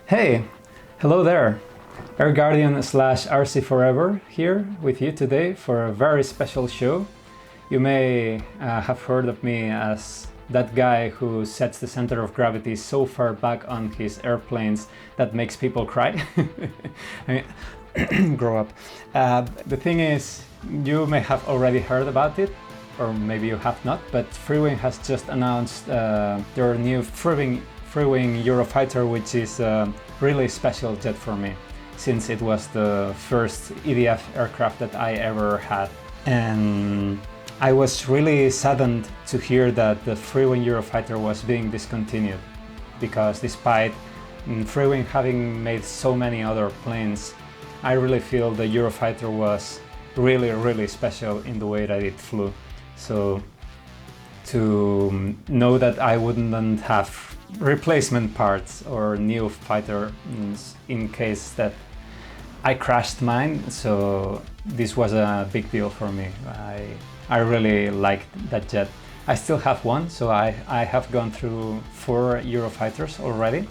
Hey, hello there. Air Guardian slash RC4ever here with you today for a very special show. You may have heard of me as that guy who sets the center of gravity so far back on his airplanes that makes people cry. I mean, grow up. The thing is, you may have already heard about it, or maybe you have not, but Freewing has just announced their new Freewing Eurofighter, which is a really special jet for me, since it was the first EDF aircraft that I ever had. And I was really saddened to hear that the Freewing Eurofighter was being discontinued, because despite Freewing having made so many other planes, I really feel the Eurofighter was really special in the way that it flew. So to know that I wouldn't have replacement parts or new fighter in case that I crashed mine, so this was a big deal for me. I really liked that jet. I still have one, so I have gone through 4 Eurofighters already.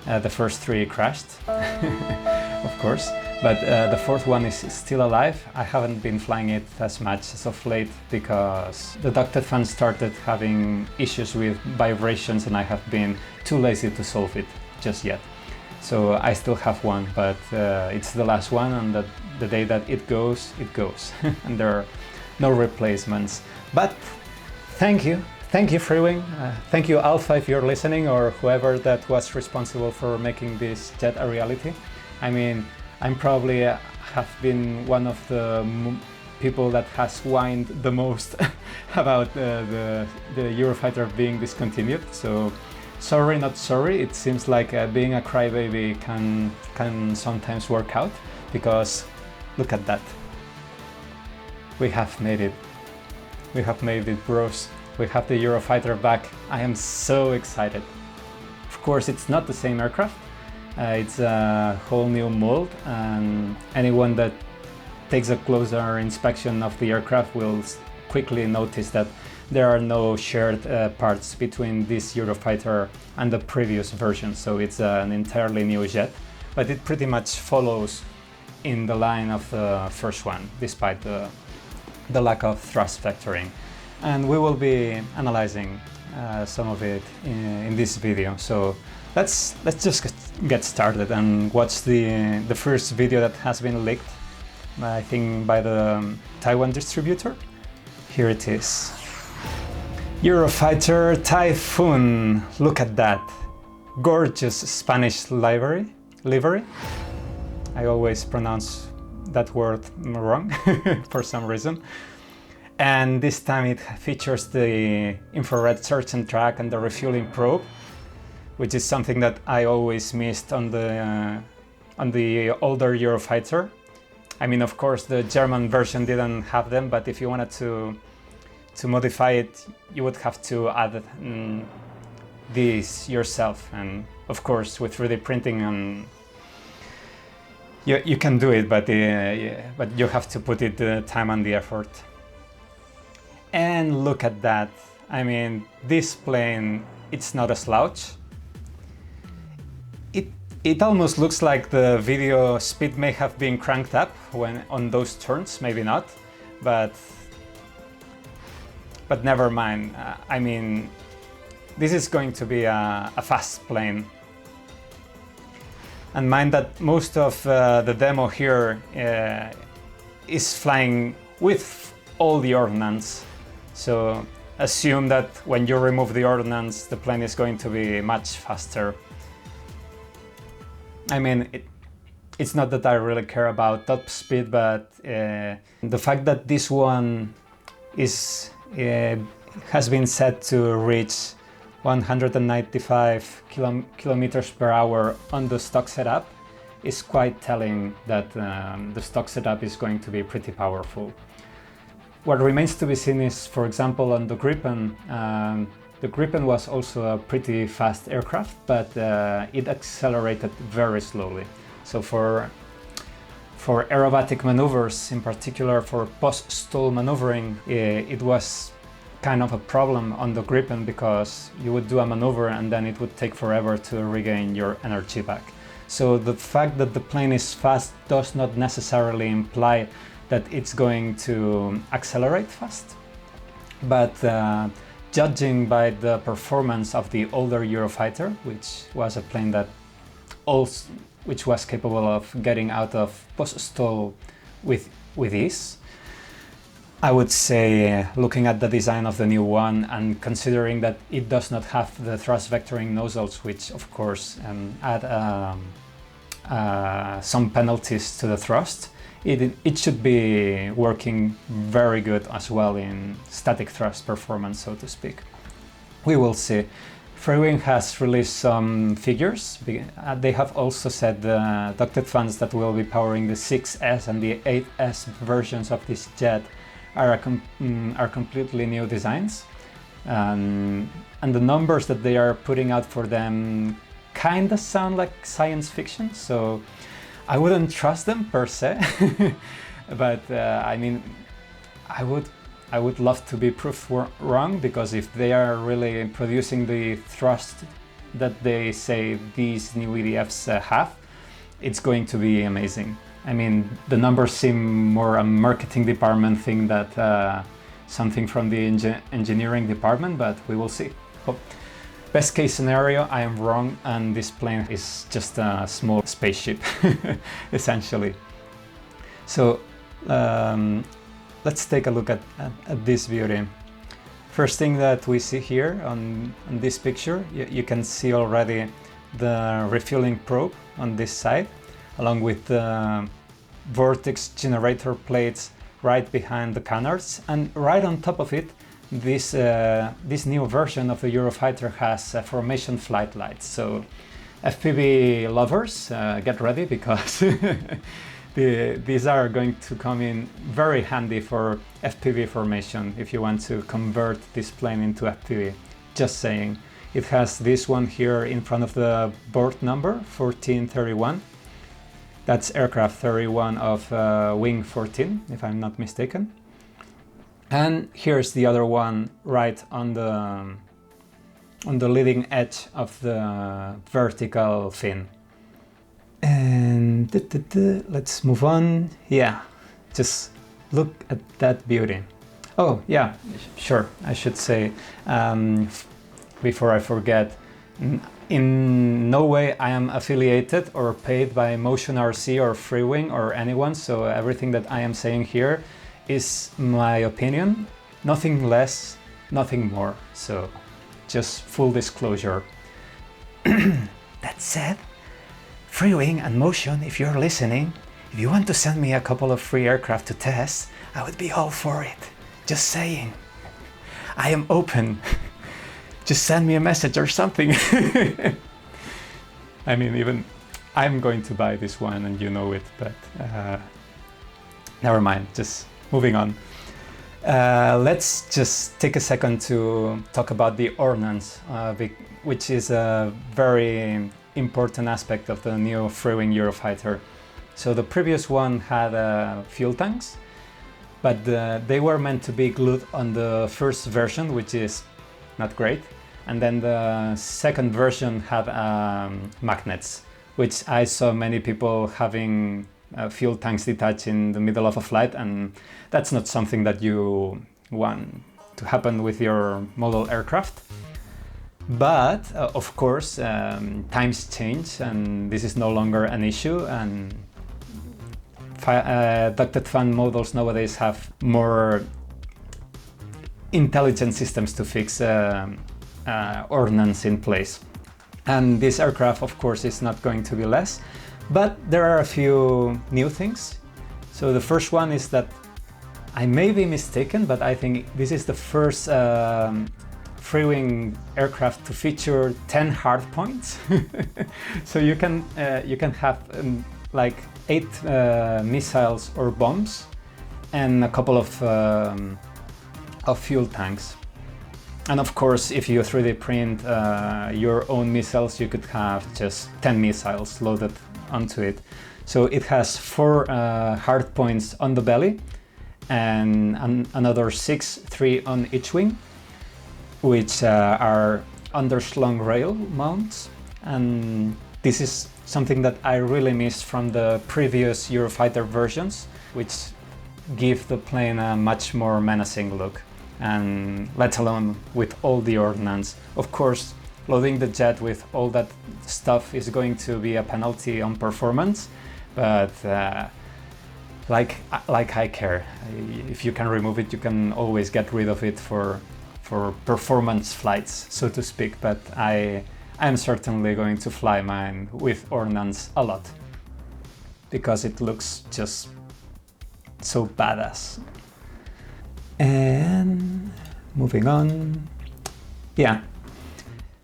The first 3 crashed, of course, but the 4th one is still alive. I haven't been flying it as much as of late because the ducted fan started having issues with vibrations and I have been too lazy to solve it just yet. So I still have one, but it's the last one, and the day that it goes, and there are no replacements. But thank you Freewing, thank you Alpha if you're listening, or whoever that was responsible for making this jet a reality. I mean, I'm probably have been one of the people that has whined the most about the Eurofighter being discontinued. So sorry, not sorry. It seems like being a crybaby can sometimes work out, because look at that. We have made it. We have made it, bros. We have the Eurofighter back. I am so excited. Of course, it's not the same aircraft. It's a whole new mold, and anyone that takes a closer inspection of the aircraft will quickly notice that there are no shared parts between this Eurofighter and the previous version. So it's an entirely new jet, but it pretty much follows in the line of the first one, despite the lack of thrust vectoring. And we will be analyzing some of it in this video. So let's just get started and watch the first video that has been leaked, I think by the Taiwan distributor. Here it is. Eurofighter Typhoon. Look at that. Gorgeous Spanish livery. I always pronounce that word wrong for some reason. And this time it features the infrared search and track and the refueling probe, which is something that I always missed on the older Eurofighter. I mean, of course, the German version didn't have them, but if you wanted to modify it, you would have to add these yourself. And of course, with 3D printing, and you can do it, but you have to put it the time and the effort. And look at that. I mean, this plane, it's not a slouch. It almost looks like the video speed may have been cranked up when on those turns, maybe not, but never mind. I mean, this is going to be a fast plane. And mind that most of the demo here is flying with all the Ordnance. So assume that when you remove the Ordnance, the plane is going to be much faster. I mean, it's not that I really care about top speed, but the fact that this one has been set to reach 195 kilometers per hour on the stock setup is quite telling that the stock setup is going to be pretty powerful. What remains to be seen is, for example, on the Gripen. The Gripen was also a pretty fast aircraft, but it accelerated very slowly. So for aerobatic maneuvers, in particular for post-stall maneuvering, it was kind of a problem on the Gripen, because you would do a maneuver and then it would take forever to regain your energy back. So the fact that the plane is fast does not necessarily imply that it's going to accelerate fast. But judging by the performance of the older Eurofighter, which was a plane that which was capable of getting out of post-stall with ease, I would say, looking at the design of the new one and considering that it does not have the thrust vectoring nozzles, which of course add some penalties to the thrust, it should be working very good as well in static thrust performance, so to speak. We will see. Freewing has released some figures. They have also said the ducted fans that will be powering the 6S and the 8S versions of this jet are completely new designs. And the numbers that they are putting out for them kind of sound like science fiction, so I wouldn't trust them per se. But I mean, I would love to be proved wrong, because if they are really producing the thrust that they say these new EDFs have, it's going to be amazing. I mean, the numbers seem more a marketing department thing than something from the engineering department, but we will see. Best case scenario, I am wrong and this plane is just a small spaceship, essentially. So let's take a look at this beauty. First thing that we see here on this picture, you can see already the refueling probe on this side, along with the vortex generator plates right behind the canards, and right on top of it, this new version of the Eurofighter has formation flight lights. So FPV lovers, get ready, because these are going to come in very handy for FPV formation if you want to convert this plane into FPV. Just saying. It has this one here in front of the board number, 1431. That's aircraft 31 of wing 14, if I'm not mistaken. And here's the other one right on the leading edge of the vertical fin. And let's move on. Yeah, just look at that beauty. Oh yeah, sure, I should say, before I forget, in no way I am affiliated or paid by Motion RC or Freewing or anyone, so everything that I am saying here is my opinion, nothing less, nothing more. So just full disclosure. That said, Freewing and Motion, if you're listening, if you want to send me a couple of free aircraft to test, I would be all for it. Just saying. I am open. Just send me a message or something. I mean, even I'm going to buy this one and you know it, but never mind, just moving on. Let's just take a second to talk about the Ordnance, which is a very important aspect of the new Freewing Eurofighter. So the previous one had fuel tanks, but they were meant to be glued on the first version, which is not great. And then the second version had magnets, which I saw many people having fuel tanks detached in the middle of a flight, and that's not something that you want to happen with your model aircraft. But of course, times change and this is no longer an issue, and ducted fan models nowadays have more intelligent systems to fix ordnance in place. And this aircraft, of course, is not going to be less, but there are a few new things. So the first one is that I may be mistaken, but I think this is the first Freewing aircraft to feature 10 hard points. So you can have like 8 missiles or bombs and a couple of fuel tanks. And of course, if you 3D print your own missiles, you could have just 10 missiles loaded onto it. So it has 4 hard points on the belly and another 6, 3 on each wing, which are underslung rail mounts. And This is something that I really missed from the previous Eurofighter versions, which give the plane a much more menacing look, and let alone with all the ordnance. Of course, loading the jet with all that stuff is going to be a penalty on performance, but like I care. If you can remove it, you can always get rid of it for performance flights, so to speak, but I'm certainly going to fly mine with Ordnance a lot, because it looks just so badass. And moving on, yeah.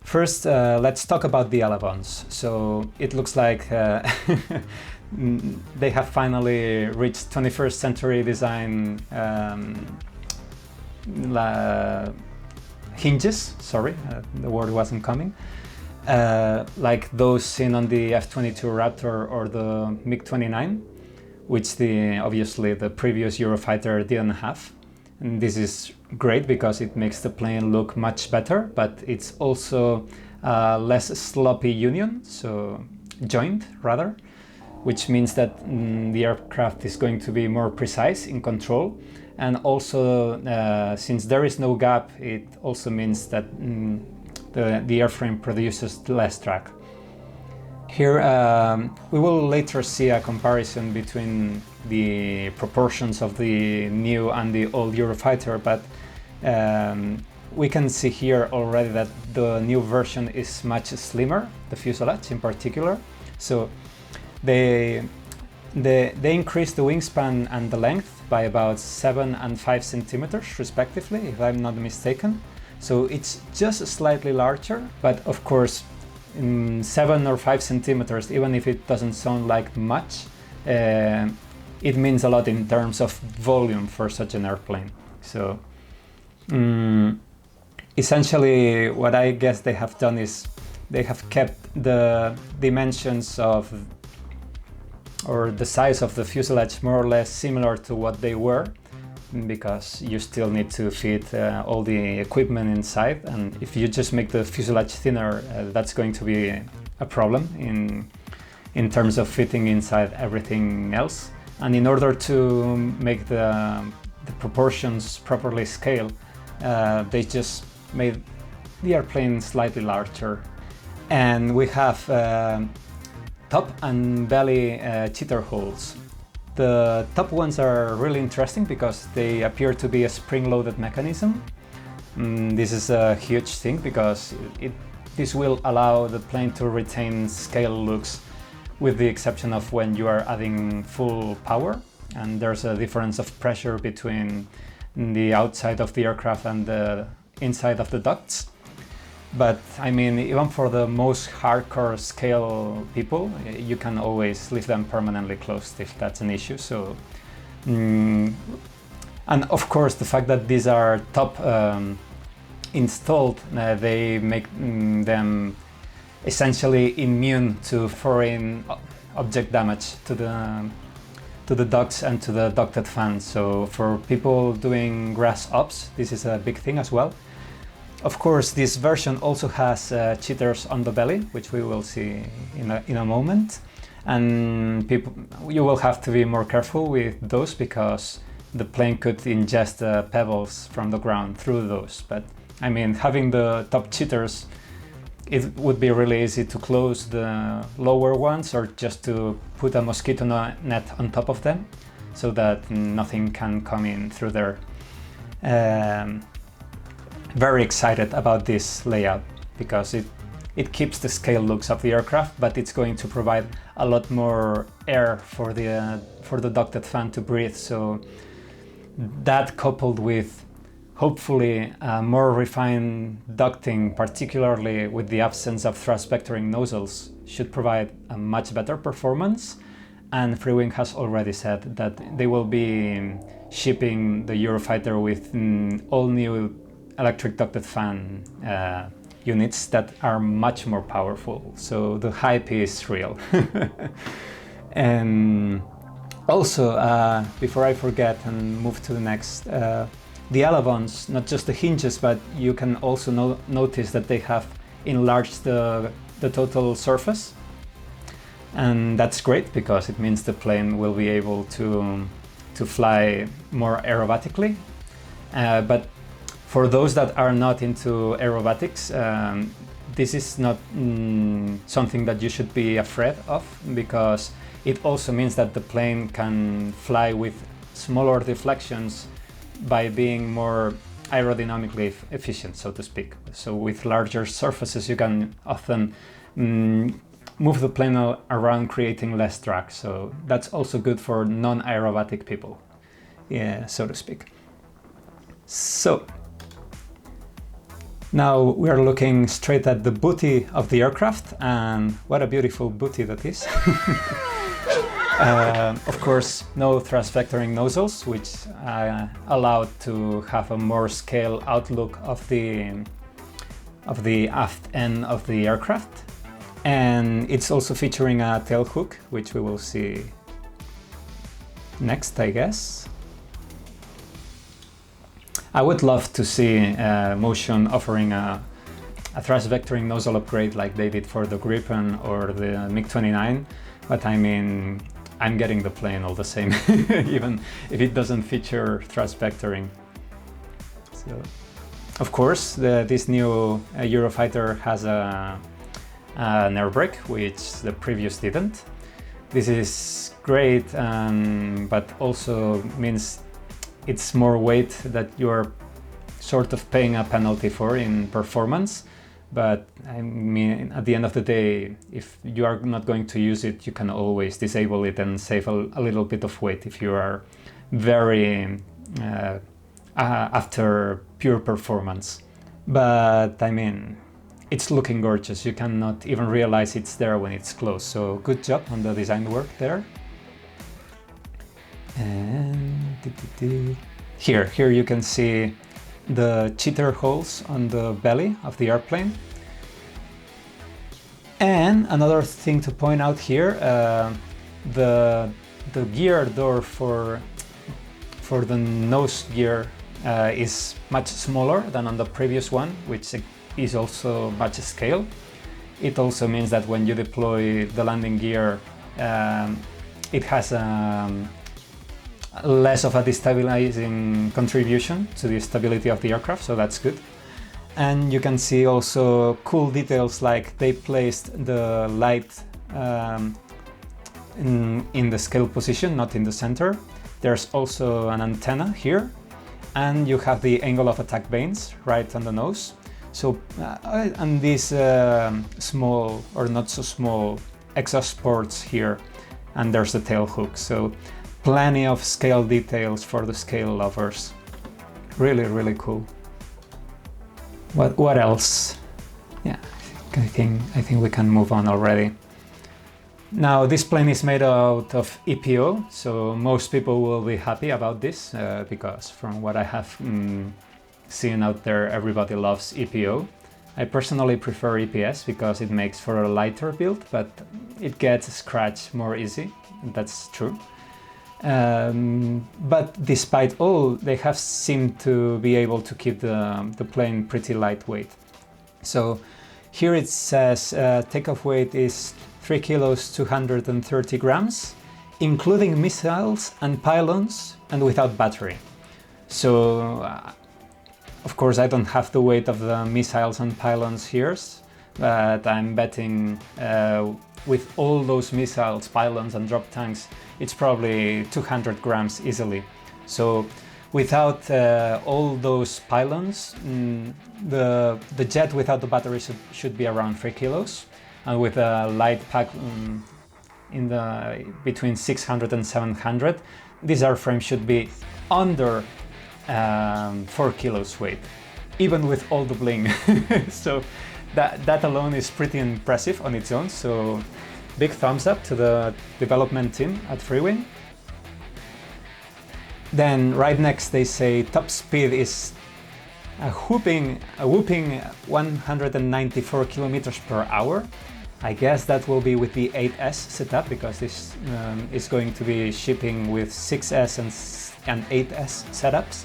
First, let's talk about the ailerons. So it looks like they have finally reached 21st century design hinges, sorry, the word wasn't coming, like those seen on the F-22 Raptor or the MiG-29, which obviously the previous Eurofighter didn't have. And this is great because it makes the plane look much better, but it's also less sloppy joint rather, which means that the aircraft is going to be more precise in control. And also, since there is no gap, it also means that the airframe produces less drag. Here we will later see a comparison between the proportions of the new and the old Eurofighter, but we can see here already that the new version is much slimmer, the fuselage in particular. So they increased the wingspan and the length by about 7 and 5 centimeters respectively, if I'm not mistaken. So it's just slightly larger, but of course 7 or 5 centimeters, even if it doesn't sound like much, it means a lot in terms of volume for such an airplane. So essentially what I guess they have done is they have kept the dimensions of, or the size of the fuselage more or less similar to what they were, because you still need to fit all the equipment inside, and if you just make the fuselage thinner, that's going to be a problem in terms of fitting inside everything else. And in order to make the proportions properly scale, they just made the airplane slightly larger. And we have top and belly cheater holes. The top ones are really interesting because they appear to be a spring-loaded mechanism. This is a huge thing because this will allow the plane to retain scale looks, with the exception of when you are adding full power, and there's a difference of pressure between the outside of the aircraft and the inside of the ducts. But I mean, even for the most hardcore scale people, you can always leave them permanently closed if that's an issue. So, and of course, the fact that these are top installed, they make them essentially immune to foreign object damage to the ducts and to the ducted fans. So for people doing grass ops, this is a big thing as well. Of course, this version also has cheaters on the belly, which we will see in a moment. And you will have to be more careful with those because the plane could ingest pebbles from the ground through those. But I mean, having the top cheaters, it would be really easy to close the lower ones or just to put a mosquito net on top of them so that nothing can come in through there. Very excited about this layout because it keeps the scale looks of the aircraft, but it's going to provide a lot more air for the ducted fan to breathe. So that, coupled with hopefully more refined ducting, particularly with the absence of thrust vectoring nozzles, should provide a much better performance. And Freewing has already said that they will be shipping the Eurofighter with all new electric ducted fan units that are much more powerful. So the hype is real. And also, before I forget and move to the next, the ailerons, not just the hinges, but you can also notice that they have enlarged the total surface. And that's great because it means the plane will be able to fly more aerobatically. But for those that are not into aerobatics, this is not something that you should be afraid of, because it also means that the plane can fly with smaller deflections by being more aerodynamically efficient, so to speak. So with larger surfaces you can often move the plane around, creating less drag. So that's also good for non-aerobatic people, yeah, so to speak. So now we are looking straight at the booty of the aircraft, and what a beautiful booty that is. Of course, no thrust vectoring nozzles, which allowed to have a more scale outlook of the aft end of the aircraft. And it's also featuring a tail hook, which we will see next, I guess. I would love to see Motion offering a thrust vectoring nozzle upgrade like they did for the Gripen or the MiG-29, but I mean, I'm getting the plane all the same, even if it doesn't feature thrust vectoring. So, of course, this new Eurofighter has an air brake, which the previous didn't. This is great, but also means it's more weight that you're sort of paying a penalty for in performance. But I mean, at the end of the day, if you are not going to use it, you can always disable it and save a little bit of weight if you are very after pure performance. But I mean, it's looking gorgeous. You cannot even realize it's there when it's close. So good job on the design work there. And here you can see the cheater holes on the belly of the airplane. And another thing to point out here, the gear door for the nose gear is much smaller than on the previous one, which is also much scale. It also means that when you deploy the landing gear, it has less of a destabilizing contribution to the stability of the aircraft, so that's good. And you can see also cool details, like they placed the light in the scale position, not in the center. There's also an antenna here, and you have the angle of attack vanes right on the nose. So, and these small or not so small exhaust ports here, and there's the tail hook. So plenty of scale details for the scale lovers. Really, really cool. What else? Yeah, I think we can move on already. Now, this plane is made out of EPO, so most people will be happy about this because from what I have seen out there, everybody loves EPO. I personally prefer EPS because it makes for a lighter build, but it gets scratched more easy. That's true. But despite all, they have seemed to be able to keep the plane pretty lightweight. So here it says takeoff weight is 3 kilos 230 grams, including missiles and pylons and without battery. So of course I don't have the weight of the missiles and pylons here, but I'm betting with all those missiles, pylons and drop tanks, it's probably 200 grams easily. So without all those pylons, the jet without the battery should be around 3 kilos, and with a light pack in the between 600 and 700, this airframe should be under 4 kilos weight, even with all the bling. So that alone is pretty impressive on its own. So big thumbs up to the development team at Freewing. Then right next they say top speed is a whooping 194 kilometers per hour. I guess that will be with the 8S setup, because this is going to be shipping with 6S and 8S setups.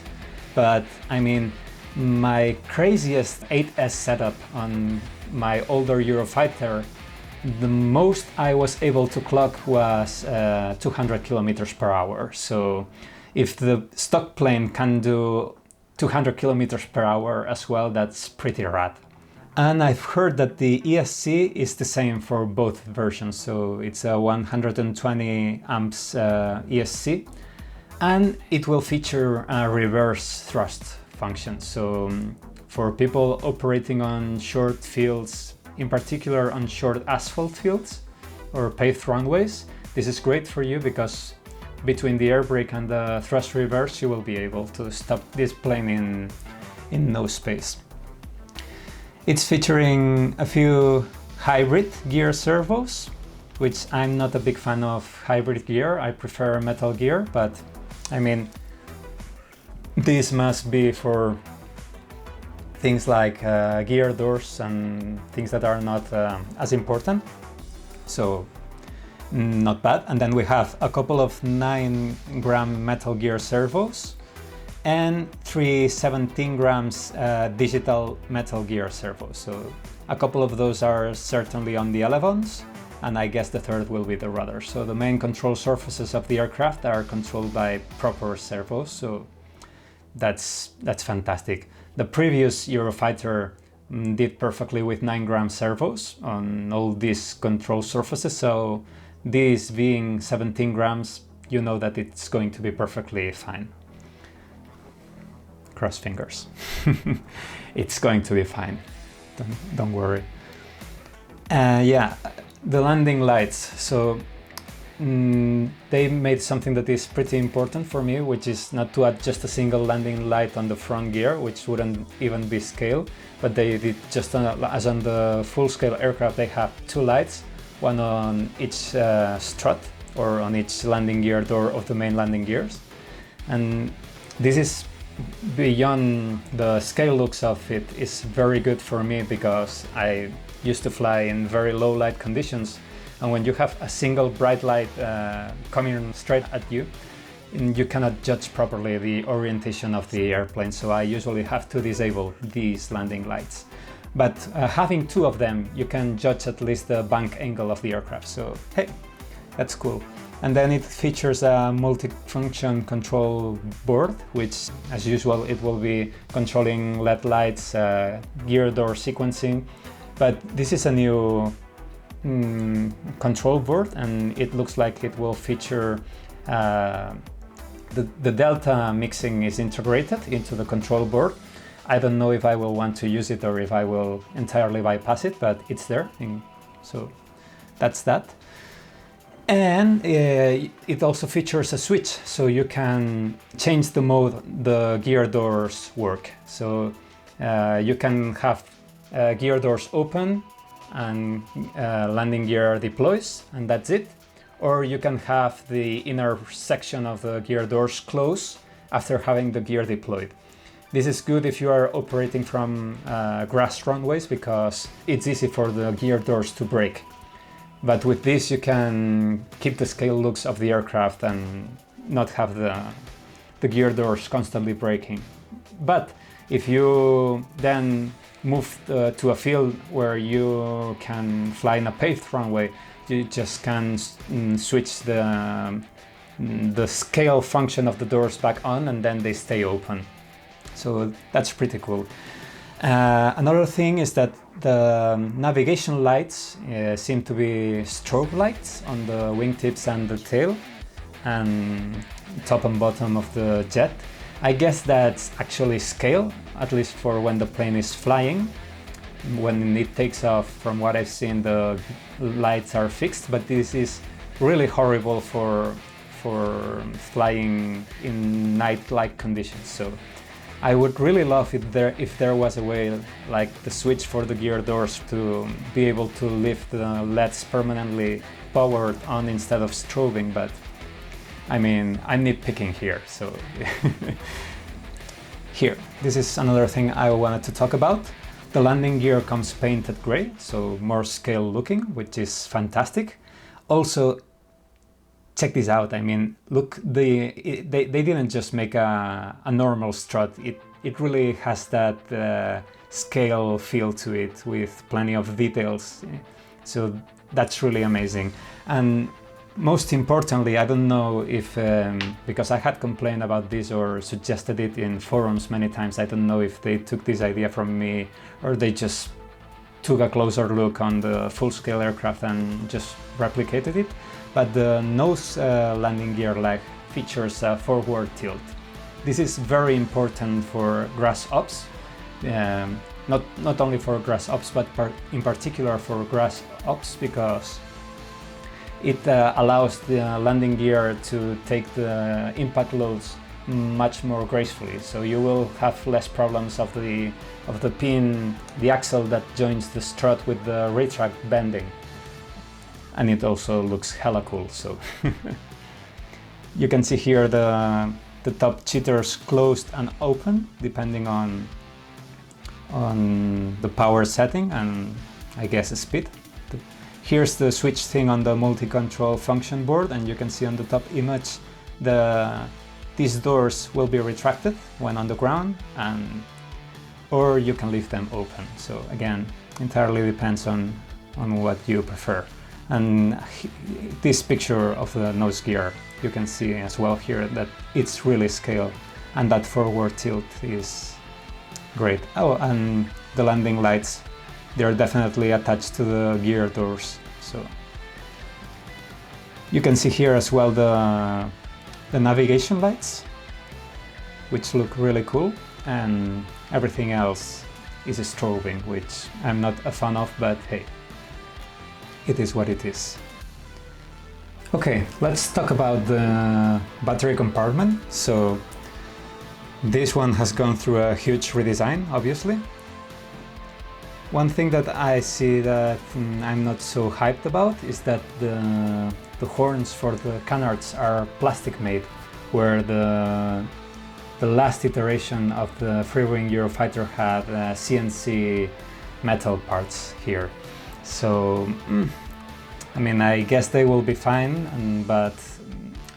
But I mean, my craziest 8S setup on my older Eurofighter the most I was able to clock was 200 kilometers per hour. So if the stock plane can do 200 kilometers per hour as well, that's pretty rad. And I've heard that the ESC is the same for both versions. So it's a 120 amps ESC, and it will feature a reverse thrust function. So for people operating on short fields, in particular on short asphalt fields or paved runways, this is great for you because between the air brake and the thrust reverse, you will be able to stop this plane in no space. It's featuring a few hybrid gear servos, which I'm not a big fan of hybrid gear. I prefer metal gear, but I mean, this must be for things like gear doors and things that are not as important. So not bad. And then we have a couple of 9-gram metal gear servos and 3 17 grams digital metal gear servos. So a couple of those are certainly on the elevons, and I guess the third will be the rudder. So the main control surfaces of the aircraft are controlled by proper servos, so that's fantastic. The previous Eurofighter did perfectly with 9-gram servos on all these control surfaces, so this being 17 grams, you know that it's going to be perfectly fine. Cross fingers. It's going to be fine. Don't worry. Yeah, the landing lights. So they made something that is pretty important for me, which is not to add just a single landing light on the front gear, which wouldn't even be scale, but they did just as on the full-scale aircraft, they have 2 lights, one on each strut or on each landing gear door of the main landing gears. And this is beyond the scale looks of it, is very good for me because I used to fly in very low light conditions, and when you have a single bright light coming straight at you, you cannot judge properly the orientation of the airplane, so I usually have to disable these landing lights. But having 2 of them, you can judge at least the bank angle of the aircraft, so hey, that's cool. And then it features a multi-function control board, which as usual it will be controlling LED lights, gear door sequencing, but this is a new control board, and it looks like it will feature the delta mixing is integrated into the control board. I don't know if I will want to use it or if I will entirely bypass it, but it's there, so that's that. And it also features a switch, so you can change the mode the gear doors work. So you can have gear doors open and landing gear deploys, and that's it. Or you can have the inner section of the gear doors close after having the gear deployed. This is good if you are operating from grass runways because it's easy for the gear doors to break. But with this you can keep the scale looks of the aircraft and not have the gear doors constantly breaking. But if you then move to a field where you can fly in a paved runway, you just can switch the scale function of the doors back on, and then they stay open. So that's pretty cool. Another thing is that the navigation lights seem to be strobe lights on the wingtips and the tail and top and bottom of the jet. I guess that's actually scale, at least for when the plane is flying. When it takes off, from what I've seen, the lights are fixed, but this is really horrible for flying in night-like conditions. So I would really love it if there was a way, like the switch for the gear doors, to be able to leave the LEDs permanently powered on instead of strobing, but I mean, I'm nitpicking here, so here, this is another thing I wanted to talk about. The landing gear comes painted gray, so more scale looking, which is fantastic. Also, check this out. I mean, look, they didn't just make a normal strut. It really has that scale feel to it with plenty of details. So that's really amazing. And most importantly, I don't know if, because I had complained about this or suggested it in forums many times, I don't know if they took this idea from me or they just took a closer look on the full-scale aircraft and just replicated it. But the nose landing gear leg features a forward tilt. This is very important for grass ops, not only for grass ops, but in particular for grass ops, because it allows the landing gear to take the impact loads much more gracefully. So you will have less problems of the pin, the axle that joins the strut with the retract bending. And it also looks hella cool. So you can see here the top cheaters closed and open depending on the power setting and I guess speed. Here's the switch thing on the multi-control function board, and you can see on the top image these doors will be retracted when on the ground, or you can leave them open. So again, entirely depends on what you prefer. And this picture of the nose gear, you can see as well here that it's really scaled, and that forward tilt is great. Oh, and the landing lights, they're definitely attached to the gear doors. So you can see here as well the navigation lights, which look really cool, and everything else is strobing, which I'm not a fan of, but hey, it is what it is. Okay, let's talk about the battery compartment. So this one has gone through a huge redesign, obviously. One thing that I see that I'm not so hyped about is that the horns for the canards are plastic made, where the last iteration of the Freewing Eurofighter had CNC metal parts here. So, I mean, I guess they will be fine, but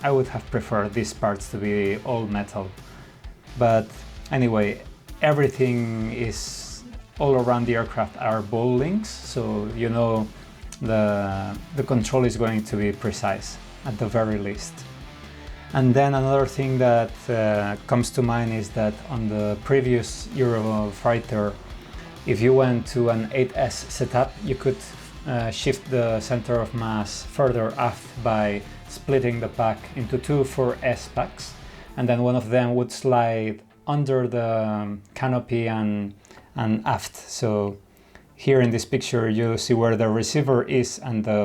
I would have preferred these parts to be all metal. But anyway, everything is all around the aircraft are ball links, so you know the control is going to be precise at the very least. And then another thing that comes to mind is that on the previous Eurofighter, if you went to an 8S setup, you could shift the center of mass further aft by splitting the pack into two 4S packs, and then one of them would slide under the canopy and aft. So here in this picture you see where the receiver is and the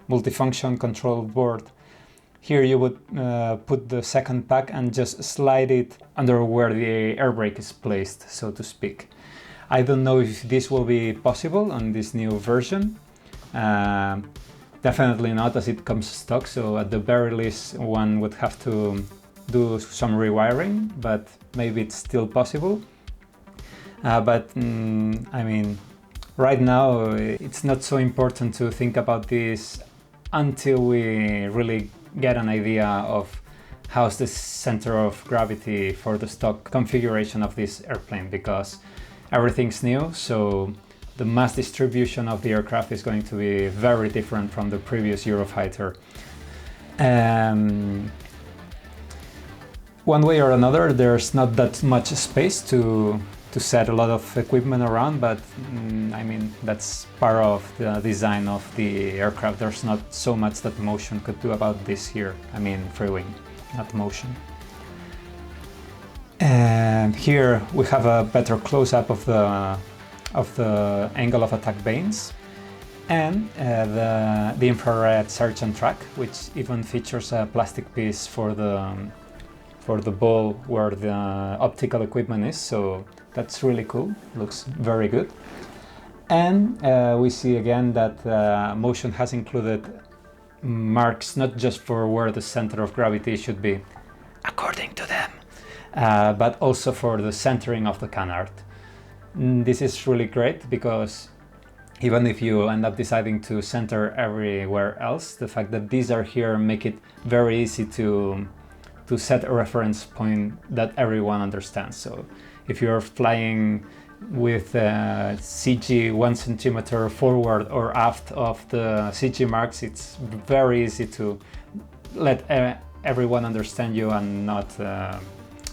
multifunction control board. Here you would put the second pack and just slide it under where the air brake is placed, so to speak. I don't know if this will be possible on this new version. Definitely not, as it comes stock, so at the very least one would have to do some rewiring, but maybe it's still possible. But I mean, right now it's not so important to think about this until we really get an idea of how's the center of gravity for the stock configuration of this airplane, because everything's new, so the mass distribution of the aircraft is going to be very different from the previous Eurofighter. One way or another, there's not that much space to set a lot of equipment around, but I mean, that's part of the design of the aircraft. There's not so much that Motion could do about this here. I mean, Freewing, not Motion. And here we have a better close-up of the angle of attack vanes, and the infrared search and track, which even features a plastic piece for the ball where the optical equipment is, so that's really cool, looks very good. And we see again that Motion has included marks not just for where the center of gravity should be, according to them, but also for the centering of the canard. This is really great, because even if you end up deciding to center everywhere else, the fact that these are here make it very easy to set a reference point that everyone understands. So if you're flying with CG 1 centimeter forward or aft of the CG marks, it's very easy to let everyone understand you and not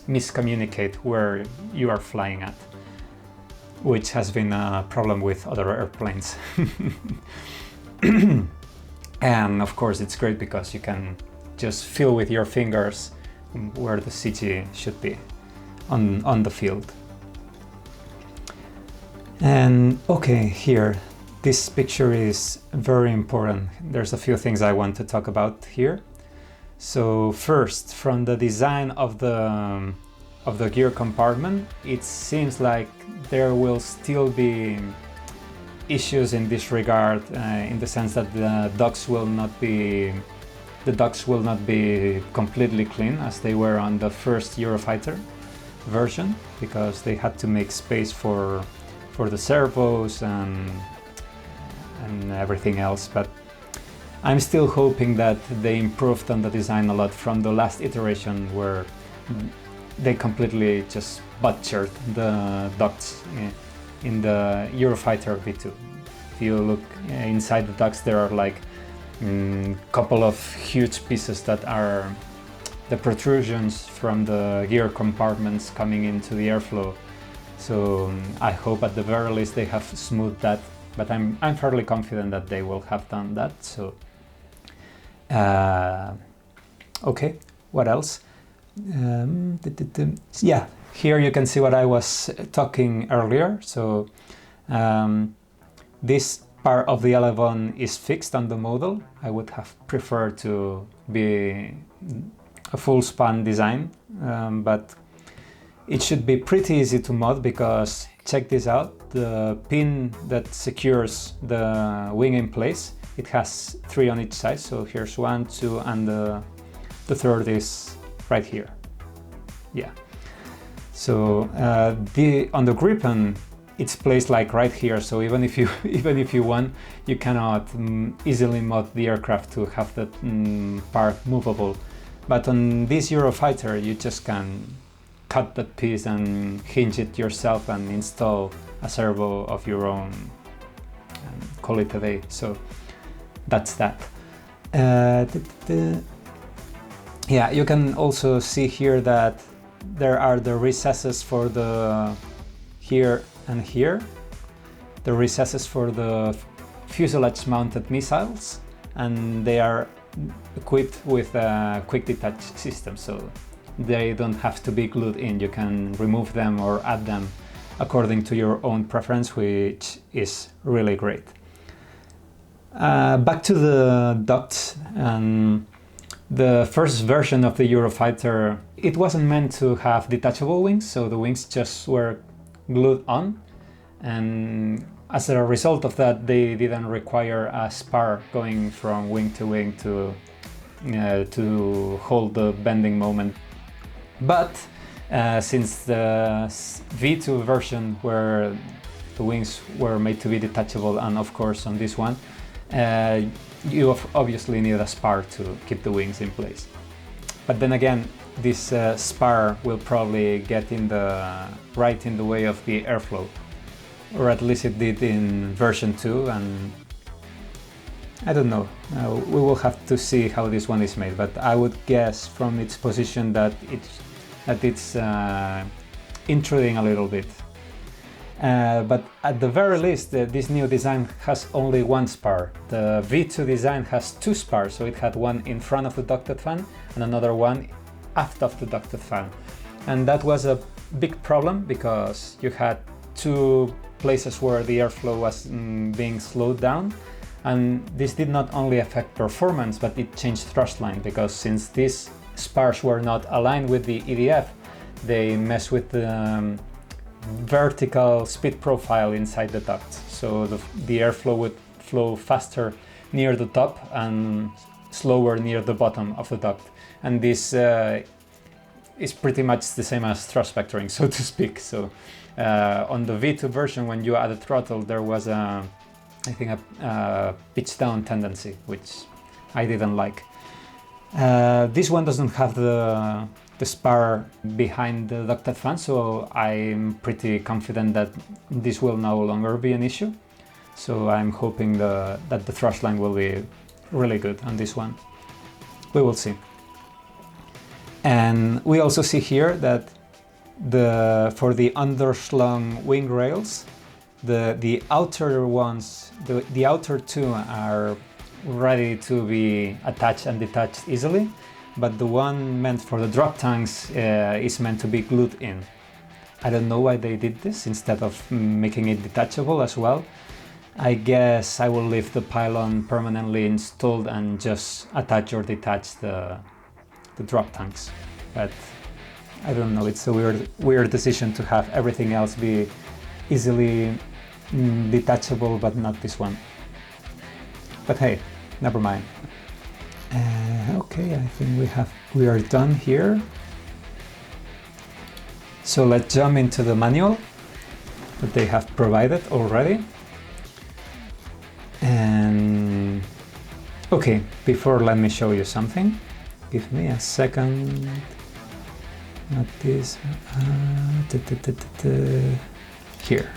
miscommunicate where you are flying at, which has been a problem with other airplanes. And of course it's great because you can just feel with your fingers where the CG should be on the field. And okay, here, this picture is very important. There's a few things I want to talk about here. So first, from the design of the gear compartment, it seems like there will still be issues in this regard, in the sense that the ducts will not be completely clean as they were on the first Eurofighter version, because they had to make space for the servos and everything else. But I'm still hoping that they improved on the design a lot from the last iteration, where they completely just butchered the ducts in the Eurofighter V2. If you look inside the ducts, there are like a couple of huge pieces that are the protrusions from the gear compartments coming into the airflow. So I hope at the very least they have smoothed that, but I'm fairly confident that they will have done that. So okay, what else? Yeah, here you can see what I was talking earlier. So this part of the elevon is fixed on the model. I would have preferred to be a full span design, but it should be pretty easy to mod, because check this out, the pin that secures the wing in place, it has 3 on each side. So here's 1, 2, and the third is right here. Yeah. So on the gripen, it's placed like right here. So even if you want, you cannot easily mod the aircraft to have that part movable. But on this Eurofighter, you just can cut that piece and hinge it yourself and install a servo of your own and call it a day. So that's that. Yeah, you can also see here that there are the recesses for the here and here, the recesses for the fuselage mounted missiles, and they are equipped with a quick detach system, so they don't have to be glued in. You can remove them or add them according to your own preference, which is really great. Back to the ducts. The first version of the Eurofighter, it wasn't meant to have detachable wings, so the wings just were glued on, and as a result of that, they didn't require a spar going from wing to hold the bending moment. But since the V2 version, where the wings were made to be detachable, and of course on this one, you obviously need a spar to keep the wings in place. But then again, this spar will probably get right in the way of the airflow, or at least it did in version 2, and I don't know. We will have to see how this one is made, but I would guess from its position that it's intruding a little bit. But at the very least, this new design has only one spar. The V2 design has 2 spars, so it had one in front of the ducted fan and another one aft of the ducted fan. And that was a big problem, because you had 2 places where the airflow was being slowed down, and this did not only affect performance, but it changed thrust line, because since these spars were not aligned with the EDF, they mess with the vertical speed profile inside the duct, so the airflow would flow faster near the top and slower near the bottom of the duct, and this is pretty much the same as thrust vectoring, so to speak. So on the V2 version, when you added throttle, there was I think a pitch down tendency, which I didn't like. This one doesn't have the the spar behind the ducted fan, so I'm pretty confident that this will no longer be an issue. So I'm hoping that the thrust line will be really good on this one. We will see. And we also see here that for the underslung wing rails, the outer ones, the outer two are ready to be attached and detached easily, but the one meant for the drop tanks is meant to be glued in. I don't know why they did this instead of making it detachable as well. I guess I will leave the pylon permanently installed and just attach or detach the drop tanks. But I don't know, it's a weird decision to have everything else be easily detachable, but not this one. But hey, never mind. Okay, I think we are done here. So let's jump into the manual that they have provided already. And okay, before, let me show you something. Give me a second. Not this. Here.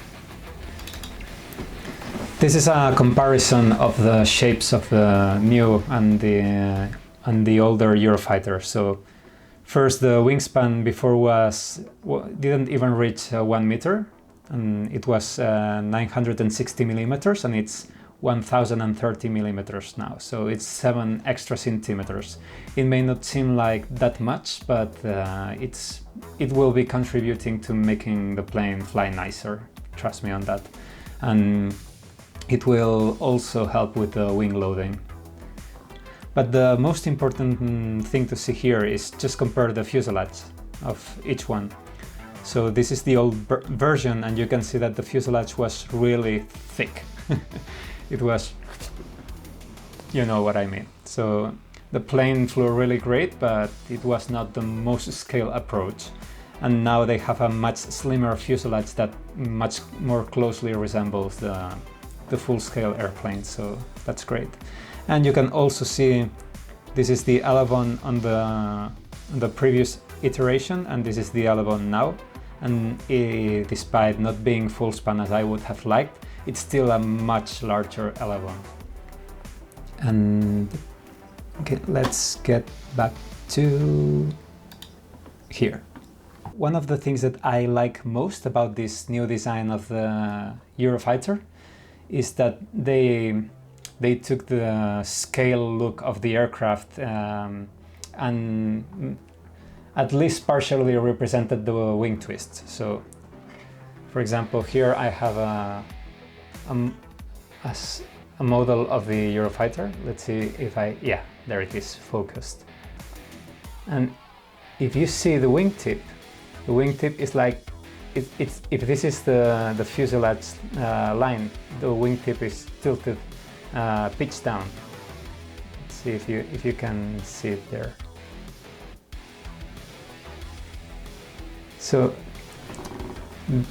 This is a comparison of the shapes of the new and the older Eurofighter. So first, the wingspan before didn't even reach 1 meter, and it was 960 millimeters, and it's 1030 millimeters now, so it's 7 extra centimeters. It may not seem like that much, but it will be contributing to making the plane fly nicer, trust me on that. And it will also help with the wing loading. But the most important thing to see here is just compare the fuselage of each one. So this is the old version, and you can see that the fuselage was really thick. It was, you know what I mean. So the plane flew really great, but it was not the most scale approach. And now they have a much slimmer fuselage that much more closely resembles the full-scale airplane, so that's great. And you can also see this is the Elevon on the previous iteration, and this is the Elevon now. And despite not being full span as I would have liked, it's still a much larger Elevon. And okay, let's get back to here. One of the things that I like most about this new design of the Eurofighter is that they took the scale look of the aircraft and at least partially represented the wing twist. So, for example, here I have a model of the Eurofighter. Let's see if yeah, there it is, focused. And if you see the wingtip is like, if this is the fuselage line, the wingtip is tilted, pitch down. Let's see if you can see it there. So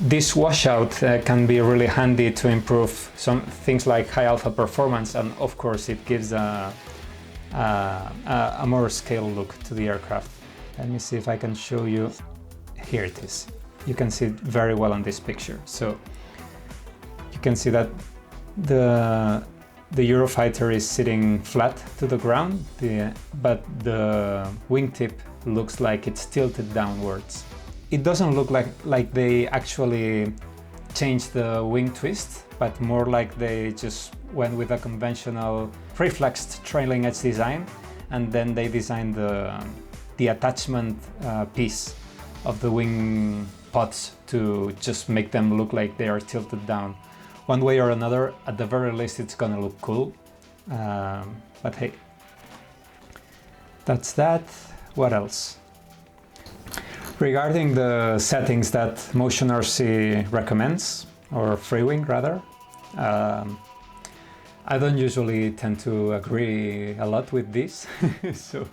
this washout can be really handy to improve some things like high alpha performance, and of course it gives a more scale look to the aircraft. Let me see if I can show you. Here it is. You can see it very well on this picture. So you can see that the Eurofighter is sitting flat to the ground, but the wingtip looks like it's tilted downwards. It doesn't look like they actually changed the wing twist, but more like they just went with a conventional reflexed trailing edge design, and then they designed the attachment piece of the wing pods to just make them look like they are tilted down. One way or another, at the very least, it's gonna look cool. But hey, that's that. What else? Regarding the settings that Motion RC recommends, or Freewing rather, I don't usually tend to agree a lot with this, so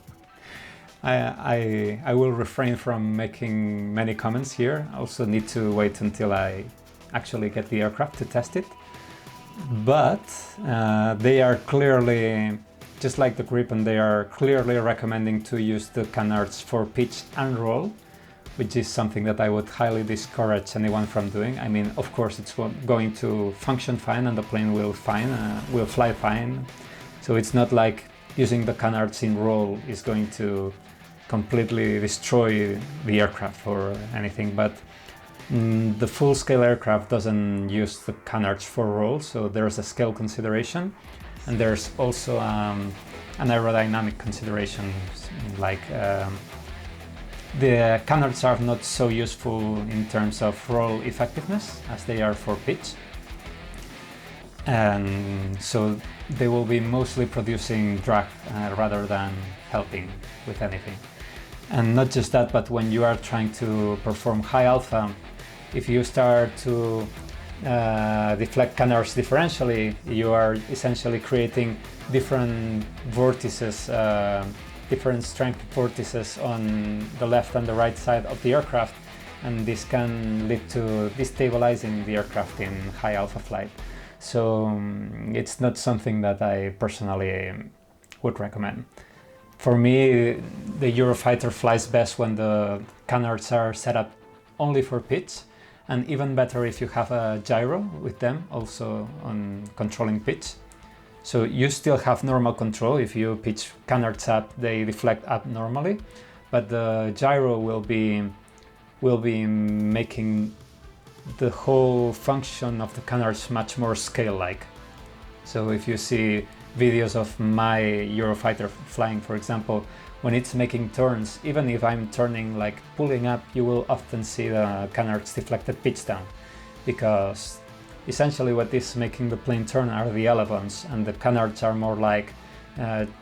I will refrain from making many comments here. I also need to wait until I actually get the aircraft to test it. But they are clearly just like the grip, and they are clearly recommending to use the canards for pitch and roll, which is something that I would highly discourage anyone from doing. I mean, of course, it's going to function fine and the plane will fly fine. So it's not like using the canards in roll is going to completely destroy the aircraft or anything, but the full-scale aircraft doesn't use the canards for roll, so there's a scale consideration, and there's also an aerodynamic consideration, like the canards are not so useful in terms of roll effectiveness as they are for pitch, and so they will be mostly producing drag rather than helping with anything. And not just that, but when you are trying to perform high alpha, if you start to deflect canards differentially, you are essentially creating different vortices, different strength vortices on the left and the right side of the aircraft, and this can lead to destabilizing the aircraft in high alpha flight. So it's not something that I personally would recommend. For me, the Eurofighter flies best when the canards are set up only for pitch, and even better if you have a gyro with them also on controlling pitch. So you still have normal control. If you pitch canards up, they deflect up normally, but the gyro will be making the whole function of the canards much more scale-like. So if you see videos of my Eurofighter flying, for example, when it's making turns, even if I'm turning, like pulling up, you will often see the canards deflected pitch down, because essentially what is making the plane turn are the elevons, and the canards are more like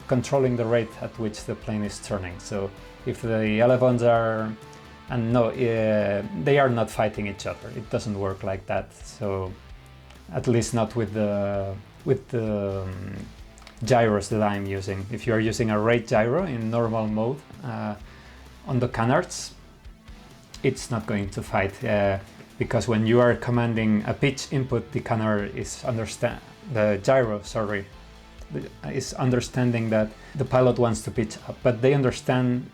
controlling the rate at which the plane is turning. So if the elevons are, and no, they are not fighting each other, it doesn't work like that. So at least not with the gyros that I'm using. If you are using a rate gyro in normal mode on the canards, it's not going to fight, because when you are commanding a pitch input, the canard is the gyro is understanding that the pilot wants to pitch up, but they understand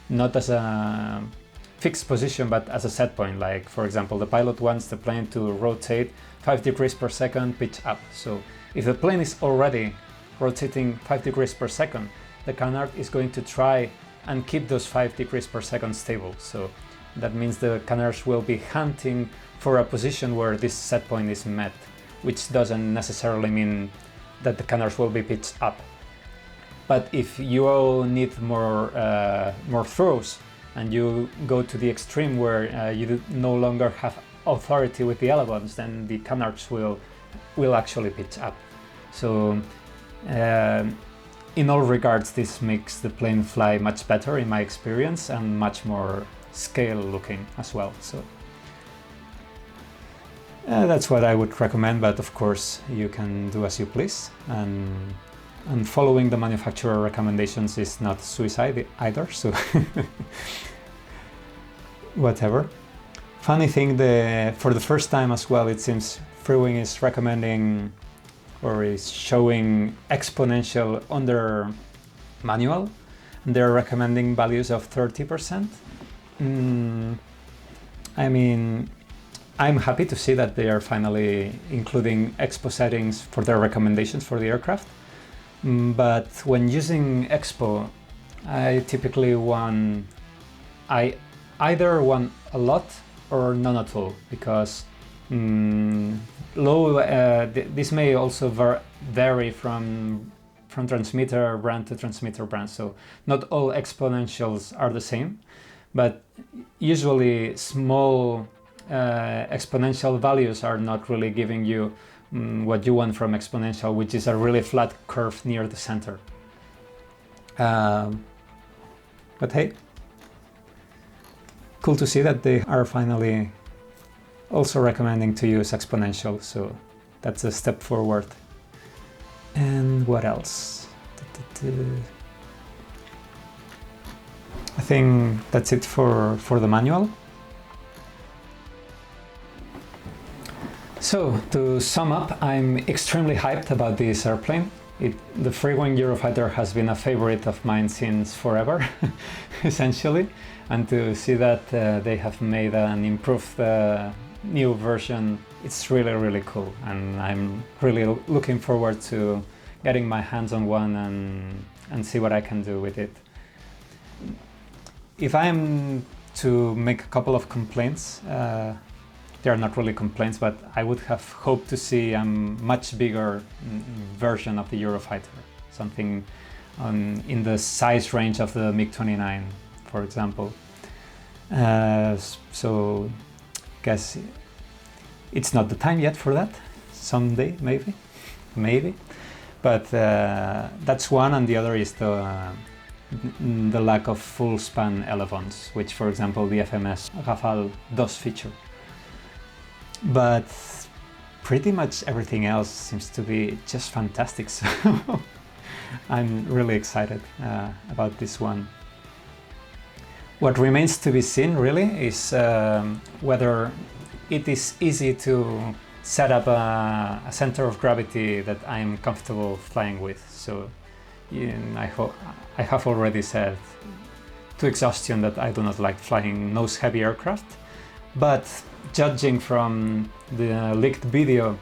not as a fixed position but as a set point. Like, for example, the pilot wants the plane to rotate 5 degrees per second, pitch up. So if the plane is already rotating 5 degrees per second, the canard is going to try and keep those 5 degrees per second stable. So that means the canards will be hunting for a position where this set point is met, which doesn't necessarily mean that the canards will be pitched up. But if you need more throws and you go to the extreme where you no longer have authority with the elevons, then the canards will actually pitch up. So in all regards, this makes the plane fly much better in my experience, and much more scale looking as well. So that's what I would recommend, but of course you can do as you please, and following the manufacturer recommendations is not suicide either, so whatever. Funny thing, for the first time as well, it seems Freewing is recommending or is showing exponential on their manual, and they're recommending values of 30%. I mean, I'm happy to see that they are finally including expo settings for their recommendations for the aircraft. But when using expo, I typically either want a lot or none at all, because this may also vary from transmitter brand to transmitter brand, so not all exponentials are the same, but usually small exponential values are not really giving you what you want from exponential, which is a really flat curve near the center. But hey, cool to see that they are finally also recommending to use exponential, so that's a step forward. And what else? I think that's it for the manual. So to sum up, I'm extremely hyped about this airplane. The Freewing Eurofighter has been a favorite of mine since forever, essentially, and to see that they have made an improved new version, it's really cool, and I'm really looking forward to getting my hands on one and see what I can do with it. If I'm to make a couple of complaints, they are not really complaints, but I would have hoped to see a much bigger version of the Eurofighter, something in the size range of the MiG-29, for example. So I guess it's not the time yet for that. Someday, maybe. But that's one, and the other is the lack of full span elevons, which, for example, the FMS Rafale does feature. But pretty much everything else seems to be just fantastic, so I'm really excited about this one. What remains to be seen really is whether it is easy to set up a center of gravity that I'm comfortable flying with. So I have already said to exhaustion that I do not like flying nose-heavy aircraft, but judging from the leaked video,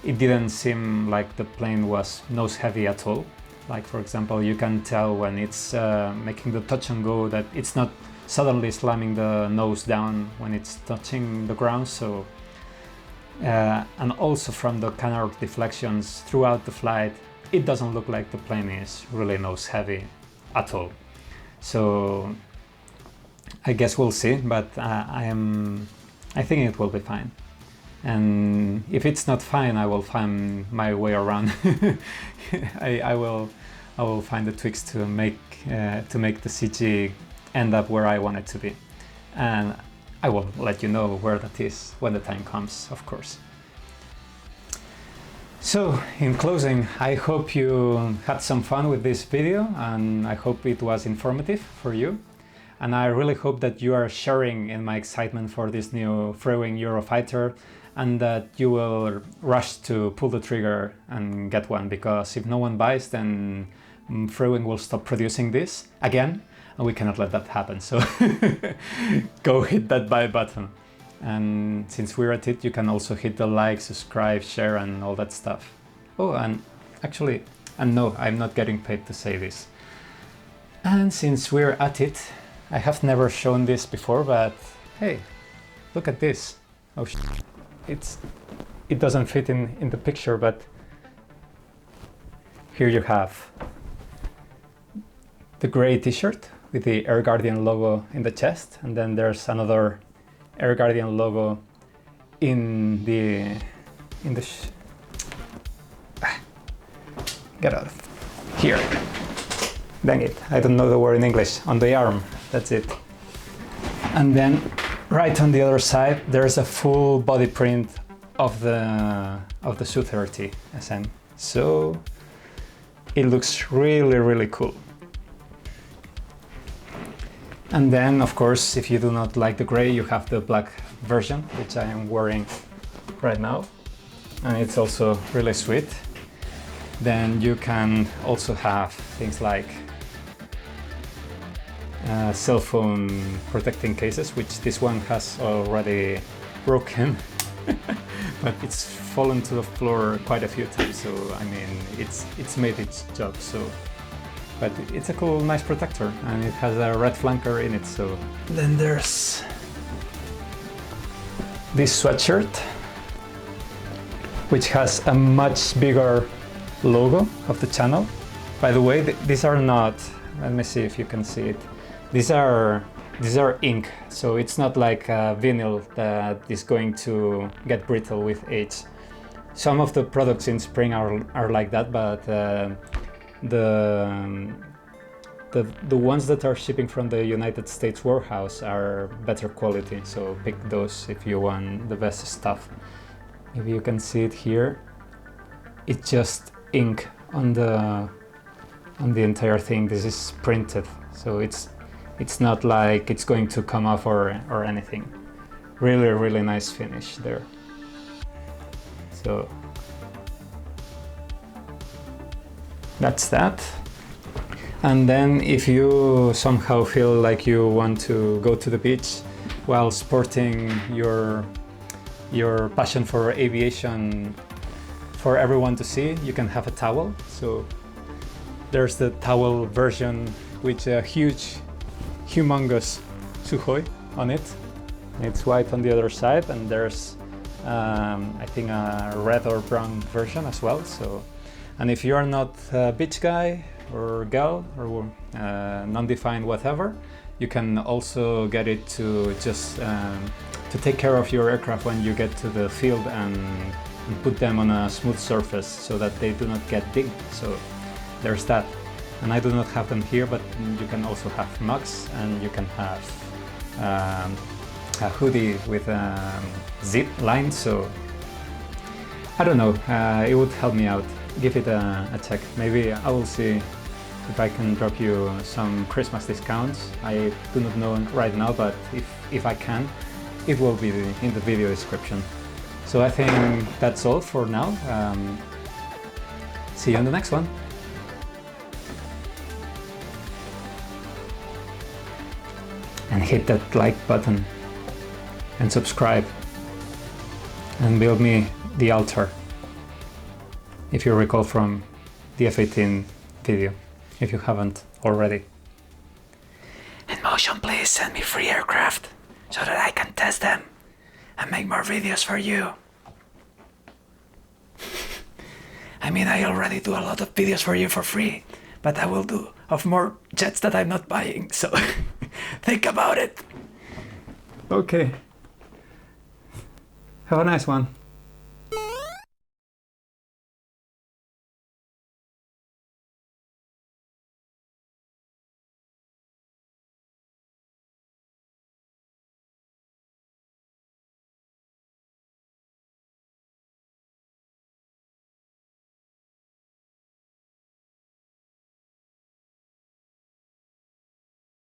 it didn't seem like the plane was nose-heavy at all. Like, for example, you can tell when it's making the touch and go that it's not suddenly slamming the nose down when it's touching the ground. So, and also from the canard deflections throughout the flight, it doesn't look like the plane is really nose-heavy at all. So I guess we'll see, but I think it will be fine. And if it's not fine, I will find my way around. I will find the tweaks to make the CG end up where I want it to be. And I will let you know where that is when the time comes, of course. So, in closing, I hope you had some fun with this video, and I hope it was informative for you. And I really hope that you are sharing in my excitement for this new Freewing Eurofighter, and that you will rush to pull the trigger and get one, because if no one buys, then Freewing will stop producing this again, and we cannot let that happen. So go hit that buy button. And since we're at it, you can also hit the like, subscribe, share, and all that stuff. Oh, and actually, and no, I'm not getting paid to say this. And since we're at it, I have never shown this before, but hey, look at this. Oh, it doesn't fit in the picture, but here you have the gray t-shirt with the Air Guardian logo in the chest, and then there's another Air Guardian logo in the get out of here. Dang it, I don't know the word in English. On the arm, that's it. And then right on the other side, there's a full body print of the Su-30 SN. So it looks really cool. And then, of course, if you do not like the gray, you have the black version, which I am wearing right now. And it's also really sweet. Then you can also have things like cell phone protecting cases, which this one has already broken, but it's fallen to the floor quite a few times. So, I mean, it's made its job. So. But it's a cool, nice protector, and it has a red flanker in it, so... Then there's this sweatshirt, which has a much bigger logo of the channel. By the way, these are not... Let me see if you can see it. These are ink, so it's not like a vinyl that is going to get brittle with age. Some of the products in Spring are like that, but the ones that are shipping from the United States warehouse are better quality, so pick those if you want the best stuff. Maybe you can see it here. It's just ink on the entire thing. This is printed, so it's not like it's going to come off or anything. Really nice finish there. So that's that. And then if you somehow feel like you want to go to the beach while sporting your passion for aviation for everyone to see, you can have a towel. So there's the towel version with a huge, humongous Sukhoi on it. It's white on the other side, and there's I think a red or brown version as well. So, and if you are not a beach guy or girl or non-defined whatever, you can also get it to just to take care of your aircraft when you get to the field and put them on a smooth surface so that they do not get dinged. So there's that. And I do not have them here, but you can also have mugs, and you can have a hoodie with a zip line. So I don't know, it would help me out. Give it a check. Maybe I will see if I can drop you some Christmas discounts. I do not know right now, but if I can, it will be in the video description. So I think that's all for now. See you on the next one. And hit that like button and subscribe and build me the altar, if you recall from the F-18 video, if you haven't already. And Motion, please send me free aircraft so that I can test them and make more videos for you. I mean, I already do a lot of videos for you for free, but I will do of more jets that I'm not buying, so think about it. Okay. Have a nice one.